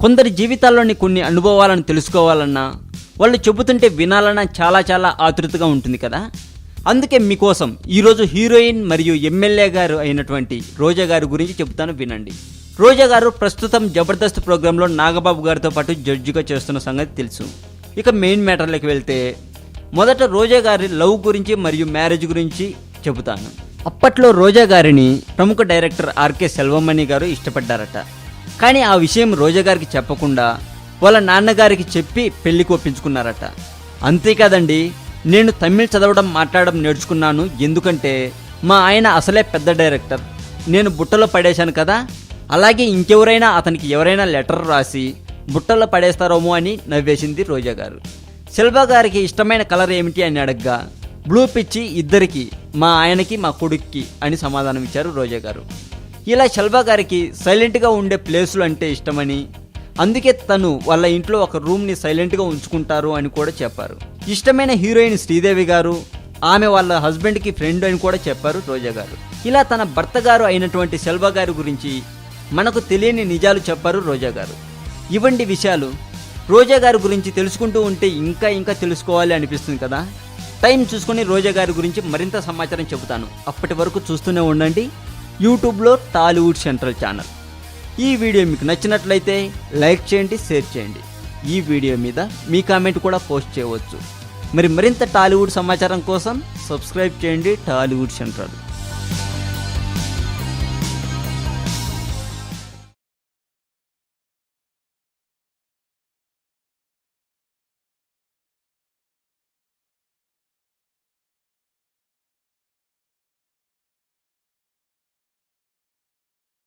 కొందరి జీవితాల్లోని కొన్ని అనుభవాలను తెలుసుకోవాలన్నా, వాళ్ళు చెబుతుంటే వినాలన్నా చాలా ఆతృతగా ఉంటుంది కదా. అందుకే మీకోసం ఈరోజు హీరోయిన్ మరియు ఎమ్మెల్యే గారు అయినటువంటి రోజా గారి గురించి చెబుతాను, వినండి. రోజా గారు ప్రస్తుతం జబర్దస్త్ ప్రోగ్రాంలో నాగబాబు గారితో పాటు జడ్జిగా చేస్తున్న సంగతి తెలుసు. ఇక మెయిన్ మ్యాటర్లోకి వెళ్తే, మొదట రోజా గారి లవ్ గురించి మరియు మ్యారేజ్ గురించి చెబుతాను. అప్పట్లో రోజా గారిని ప్రముఖ డైరెక్టర్ ఆర్కే సెల్వమణి గారు ఇష్టపడ్డారట. కానీ ఆ విషయం రోజా గారికి చెప్పకుండా వాళ్ళ నాన్నగారికి చెప్పి పెళ్లికి ఒప్పించుకున్నారట. అంతేకాదండి, నేను తమిళ్ చదవడం మాట్లాడడం నేర్చుకున్నాను, ఎందుకంటే మా ఆయన అసలే పెద్ద డైరెక్టర్, నేను బుట్టలో పడేశాను కదా, అలాగే ఇంకెవరైనా అతనికి ఎవరైనా లెటర్ రాసి బుట్టలో పడేస్తారేమో అని నవ్వేసింది రోజా గారు. సెల్వా గారికి ఇష్టమైన కలర్ ఏమిటి అని అడగ్గా బ్లూ పిచ్చి ఇద్దరికి, మా ఆయనకి మా కొడుక్కి అని సమాధానం ఇచ్చారు రోజా గారు. ఇలా సెల్వా గారికి సైలెంట్గా ఉండే ప్లేసులు అంటే ఇష్టమని, అందుకే తను వాళ్ళ ఇంట్లో ఒక రూమ్ని సైలెంట్గా ఉంచుకుంటారు అని కూడా చెప్పారు. ఇష్టమైన హీరోయిన్ శ్రీదేవి గారు, ఆమె వాళ్ళ హస్బెండ్కి ఫ్రెండ్ అని కూడా చెప్పారు రోజా గారు. ఇలా తన భర్త గారు అయినటువంటి సెల్వా గారి గురించి మనకు తెలియని నిజాలు చెప్పారు రోజా గారు. ఇవంటి విషయాలు రోజా గారి గురించి తెలుసుకుంటూ ఉంటే ఇంకా తెలుసుకోవాలి అనిపిస్తుంది కదా. టైం చూసుకొని రోజా గారి గురించి మరింత సమాచారం చెబుతాను. అప్పటి వరకు చూస్తూనే ఉండండి యూట్యూబ్లో టాలీవుడ్ సెంట్రల్ ఛానల్. ఈ వీడియో మీకు నచ్చినట్లయితే లైక్ చేయండి, షేర్ చేయండి. ఈ వీడియో మీద మీ కామెంట్ కూడా పోస్ట్ చేయవచ్చు. మరింత టాలీవుడ్ సమాచారం కోసం సబ్స్క్రైబ్ చేయండి టాలీవుడ్ సెంట్రల్.